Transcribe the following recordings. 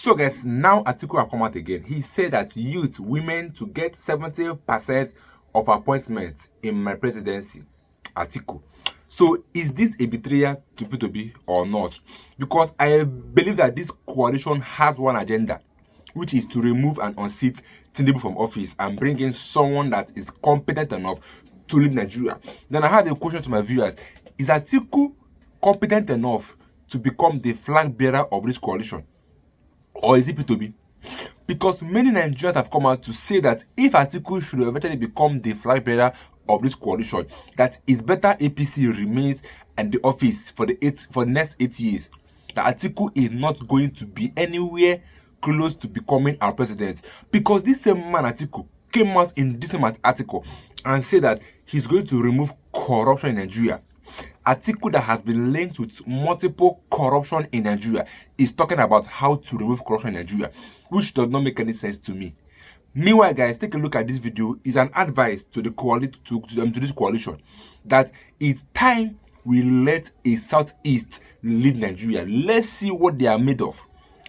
So guys, now Atiku have come out again. He said that youth, women to get 70% of appointments in my presidency. Atiku. So is this a betrayal to P2B or not? Because I believe that this coalition has one agenda, which is to remove and unseat Tinubu from office and bring in someone that is competent enough to lead Nigeria. Then I have a question to my viewers. Is Atiku competent enough to become the flag bearer of this coalition? Or is it P2B? Because many Nigerians have come out to say that if Atiku should eventually become the flag bearer of this coalition, that it's better APC remains at the office for the next 8 years. That Atiku is not going to be anywhere close to becoming our president. Because this same man Atiku came out in this same article and said that he's going to remove corruption in Nigeria. Atiku that has been linked with multiple corruption in Nigeria is talking about how to remove corruption in Nigeria, which does not make any sense to me. Meanwhile, guys, take a look at this video. It's an advice to the to this coalition that it's time we let a Southeast lead Nigeria. Let's see what they are made of,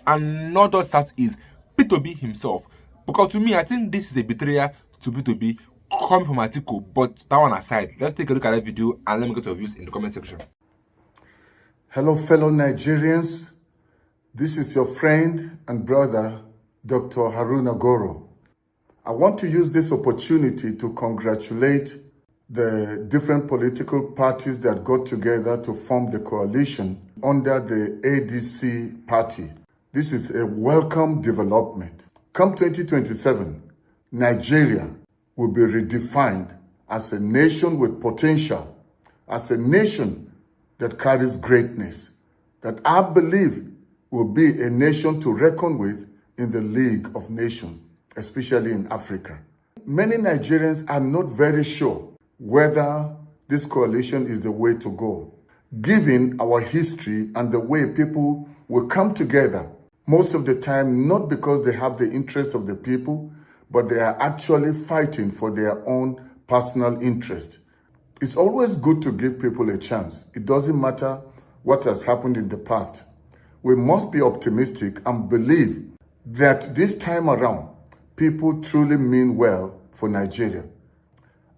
and not just Southeast, P2B himself. Because to me, I think this is a betrayal to P2B coming from Atiku. But that one aside, let's take a look at that video and let me get your views in the comment section. Hello, fellow Nigerians. This is your friend and brother, Dr. Haruna Goro. I want to use this opportunity to congratulate the different political parties that got together to form the coalition under the ADC party. This is a welcome development. Come 2027, Nigeria will be redefined as a nation with potential, as a nation that carries greatness, that I believe will be a nation to reckon with in the League of Nations, especially in Africa. Many Nigerians are not very sure whether this coalition is the way to go, given our history and the way people will come together, most of the time not because they have the interest of the people, but they are actually fighting for their own personal interest. It's always good to give people a chance. It doesn't matter what has happened in the past. We must be optimistic and believe that this time around, people truly mean well for Nigeria.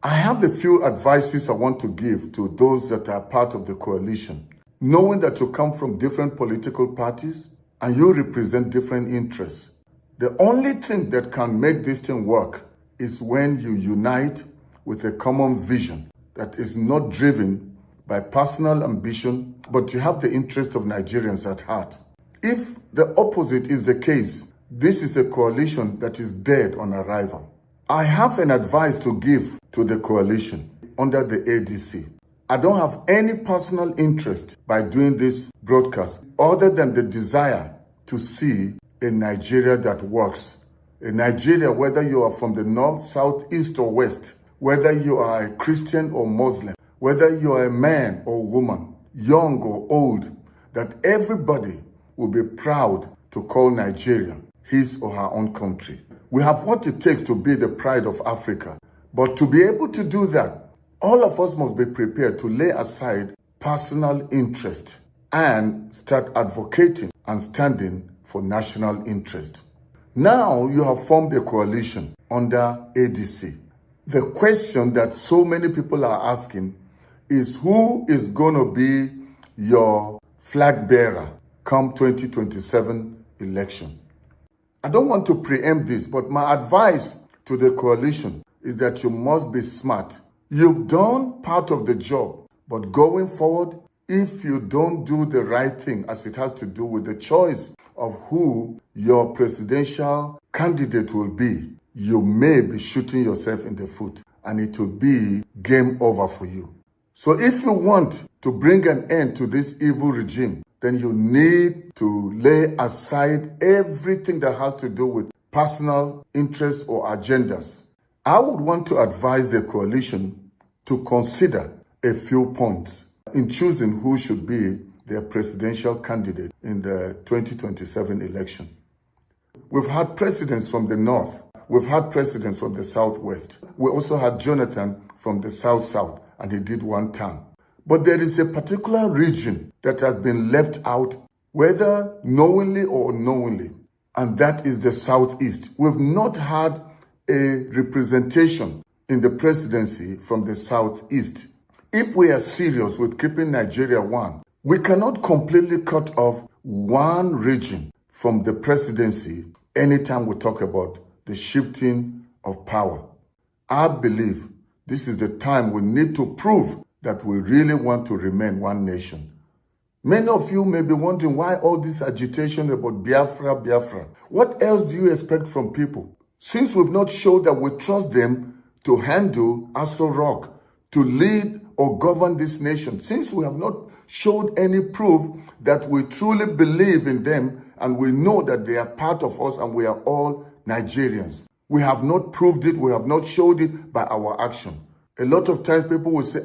I have a few advices I want to give to those that are part of the coalition. Knowing that you come from different political parties and you represent different interests, the only thing that can make this thing work is when you unite with a common vision that is not driven by personal ambition, but you have the interest of Nigerians at heart. If the opposite is the case, this is a coalition that is dead on arrival. I have an advice to give to the coalition under the ADC. I don't have any personal interest by doing this broadcast other than the desire to see a Nigeria that works. A Nigeria, whether you are from the north, south, east, or west, whether you are a Christian or Muslim, whether you are a man or woman, young or old, that everybody will be proud to call Nigeria his or her own country. We have what it takes to be the pride of Africa. But to be able to do that, all of us must be prepared to lay aside personal interest and start advocating and standing for national interest. Now you have formed a coalition under ADC. The question that so many people are asking is who is going to be your flag bearer come 2027 election? I don't want to preempt this, but my advice to the coalition is that you must be smart. You've done part of the job, but going forward, if you don't do the right thing as it has to do with the choice of who your presidential candidate will be, you may be shooting yourself in the foot and it will be game over for you. So if you want to bring an end to this evil regime, then you need to lay aside everything that has to do with personal interests or agendas. I would want to advise the coalition to consider a few points in choosing who should be their presidential candidate in the 2027 election. We've had presidents from the north. We've had presidents from the southwest. We also had Jonathan from the south, and he did one term. But there is a particular region that has been left out, whether knowingly or unknowingly. and that is the Southeast. We've not had a representation in the presidency from the Southeast. If we are serious with keeping Nigeria one, we cannot completely cut off one region from the presidency anytime we talk about the shifting of power. I believe this is the time we need to prove that we really want to remain one nation. Many of you may be wondering why all this agitation about Biafra. What else do you expect from people? Since we've not showed that we trust them to handle Aso Rock, to lead or govern this nation, since we have not showed any proof that we truly believe in them and we know that they are part of us and we are all Nigerians. We have not proved it, we have not showed it by our action. A lot of times people will say,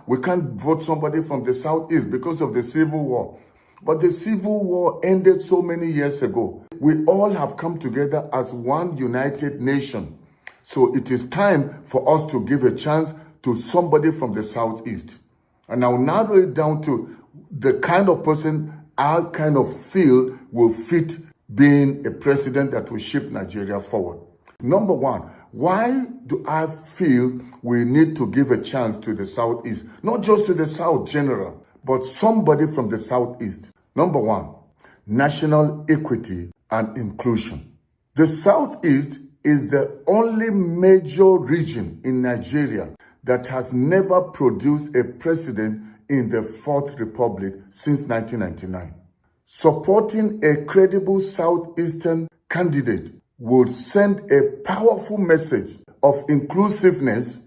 we can't vote somebody from the Southeast because of the Civil War. But the Civil War ended so many years ago. We all have come together as one united nation. So it is time for us to give a chance to somebody from the Southeast. And I'll narrow it down to the kind of person I kind of feel will fit being a president that will shift Nigeria forward. Number one, why do I feel we need to give a chance to the Southeast? Not just to the South general, but somebody from the Southeast. Number one, national equity and inclusion. The Southeast is the only major region in Nigeria that has never produced a president in the Fourth Republic since 1999. Supporting a credible Southeastern candidate would send a powerful message of inclusiveness,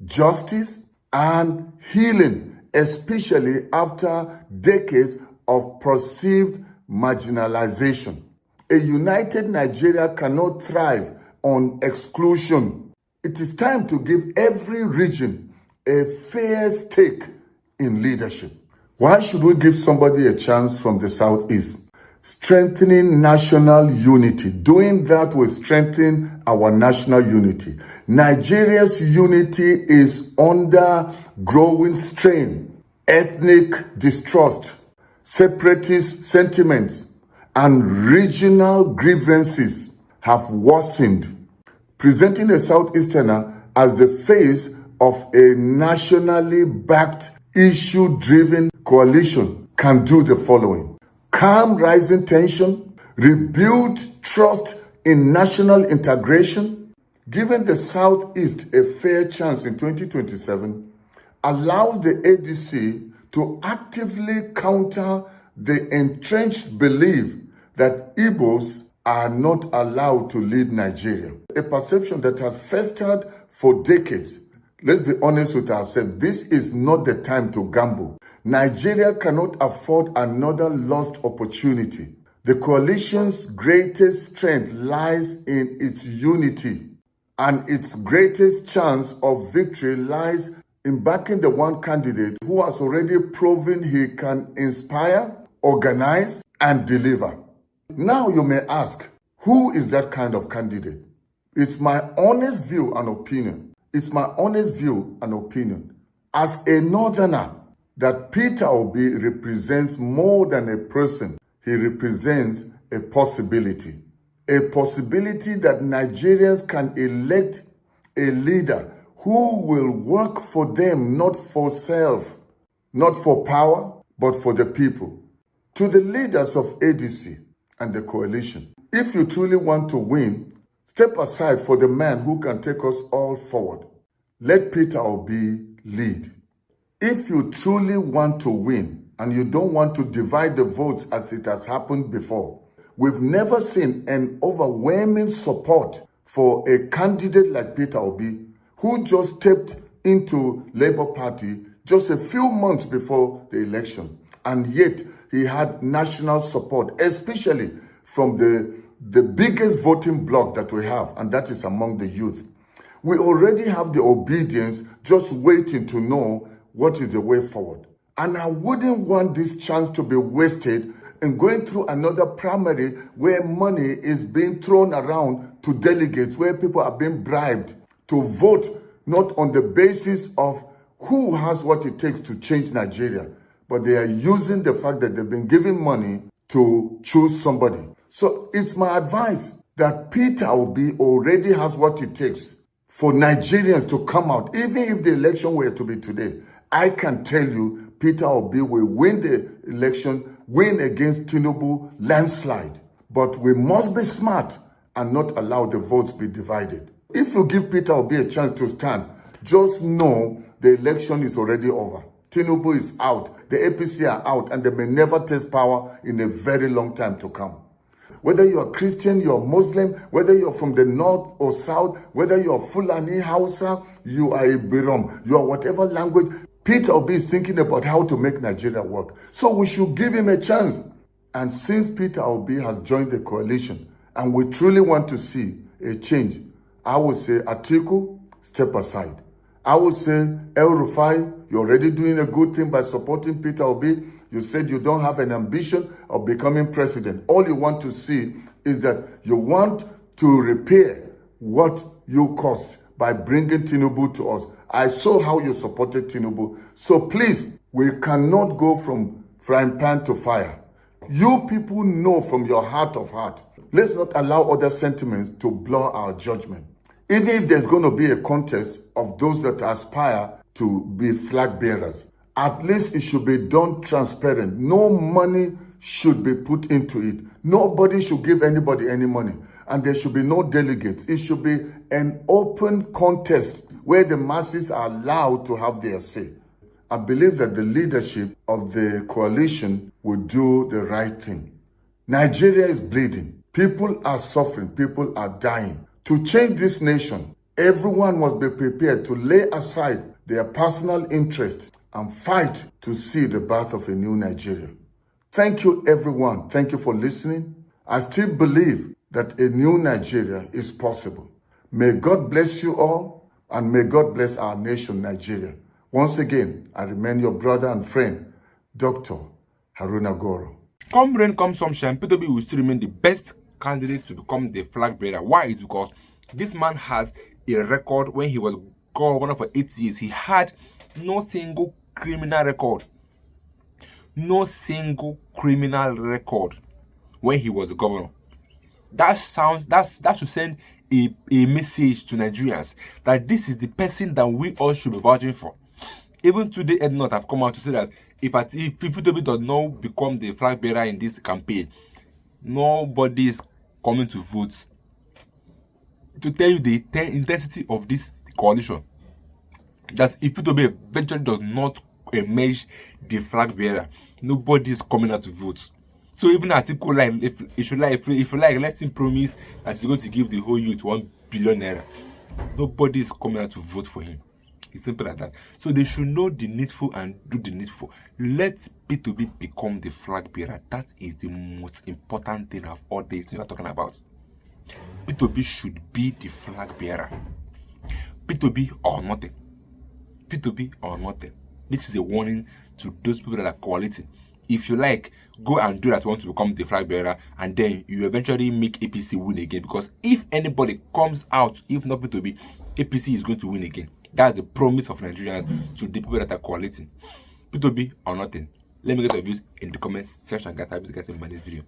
justice, and healing, especially after decades of perceived marginalization. A united Nigeria cannot thrive on exclusion. It is time to give every region a fair stake in leadership. Why should we give somebody a chance from the Southeast? Strengthening national unity. Doing that will strengthen our national unity. Nigeria's unity is under growing strain. Ethnic distrust, separatist sentiments, and regional grievances have worsened, presenting a Southeasterner as the face of a nationally backed, issue-driven coalition can do the following: calm rising tension, rebuild trust in national integration, giving the Southeast a fair chance in 2027, allows the ADC to actively counter the entrenched belief that Igbos are not allowed to lead Nigeria. A perception that has festered for decades. Let's be honest with ourselves. This is not the time to gamble. Nigeria cannot afford another lost opportunity. The coalition's greatest strength lies in its unity, and its greatest chance of victory lies in backing the one candidate who has already proven he can inspire, organize, and deliver. Now you may ask, who is that kind of candidate? It's my honest view and opinion. As a northerner, that Peter Obi represents more than a person. He represents a possibility. A possibility that Nigerians can elect a leader who will work for them, not for self, not for power, but for the people. To the leaders of ADC and the coalition, if you truly want to win, step aside for the man who can take us all forward. Let Peter Obi lead. If you truly want to win and you don't want to divide the votes as it has happened before, we've never seen an overwhelming support for a candidate like Peter Obi, who just stepped into Labour Party just a few months before the election. And yet he had national support, especially from the biggest voting bloc that we have, and that is among the youth. We already have the obedience just waiting to know what is the way forward. And I wouldn't want this chance to be wasted in going through another primary where money is being thrown around to delegates, where people are being bribed to vote not on the basis of who has what it takes to change Nigeria, but they are using the fact that they've been given money to choose somebody. So it's my advice that Peter Obi already has what it takes for Nigerians to come out. Even if the election were to be today, I can tell you Peter Obi will win the election, win against Tinubu landslide. But we must be smart and not allow the votes be divided. If you give Peter Obi a chance to stand, just know the election is already over. Tinubu is out, the APC are out, and they may never taste power in a very long time to come. Whether you're Christian, you're Muslim, whether you're from the north or south, whether you're Fulani, Hausa, you are a Birom, you are whatever language, Peter Obi is thinking about how to make Nigeria work. So we should give him a chance. And since Peter Obi has joined the coalition, and we truly want to see a change, I would say, Atiku, step aside. I would say, El Rufai, you're already doing a good thing by supporting Peter Obi. You said you don't have an ambition of becoming president. All you want to see is that you want to repair what you caused by bringing Tinubu to us. I saw how you supported Tinubu. So please, we cannot go from frying pan to fire. You people know from your heart of heart. Let's not allow other sentiments to blur our judgment. Even if there's going to be a contest of those that aspire to be flag bearers, at least it should be done transparent. No money should be put into it. Nobody should give anybody any money. And there should be no delegates. It should be an open contest where the masses are allowed to have their say. I believe that the leadership of the coalition will do the right thing. Nigeria is bleeding. People are suffering. People are dying. To change this nation, everyone must be prepared to lay aside their personal interest and fight to see the birth of a new Nigeria. Thank you, everyone. Thank you for listening. I still believe that a new Nigeria is possible. May God bless you all, and may God bless our nation, Nigeria. Once again, I remain your brother and friend, Dr. Haruna Goro. Come rain, come sunshine, Peter Obi will still remain the best candidate to become the flag bearer. Why? It's because this man has a record. When he was governor for 8 years, he had no single criminal record. No single criminal record when he was a governor. That should send a message to Nigerians that this is the person that we all should be vouching for. Even today, Ed North have come out to say that if Peter Obi does not become the flag bearer in this campaign, nobody is coming to vote. To tell you the intensity of this coalition, that if Peter Obi eventually does not emerge the flag bearer, nobody is coming out to vote. So even Atiku, if you like, let him promise that he's going to give the whole youth 1 billion naira. Nobody is coming out to vote for him. It's simple like that. So they should know the needful and do the needful. Let P2B become the flag bearer. That is the most important thing of all these we are talking about. P2B should be the flag bearer. P2B or nothing. P2B or nothing. This is a warning to those people that are coaliting. If you like, go and do that, want to become the flag bearer, and then you eventually make APC win again. Because if anybody comes out, if not P2B, APC is going to win again. That's the promise of Nigerians to the people that are coaliting. P2B or nothing. Let me get your views in the comments section. Guys, I'll be getting my next video.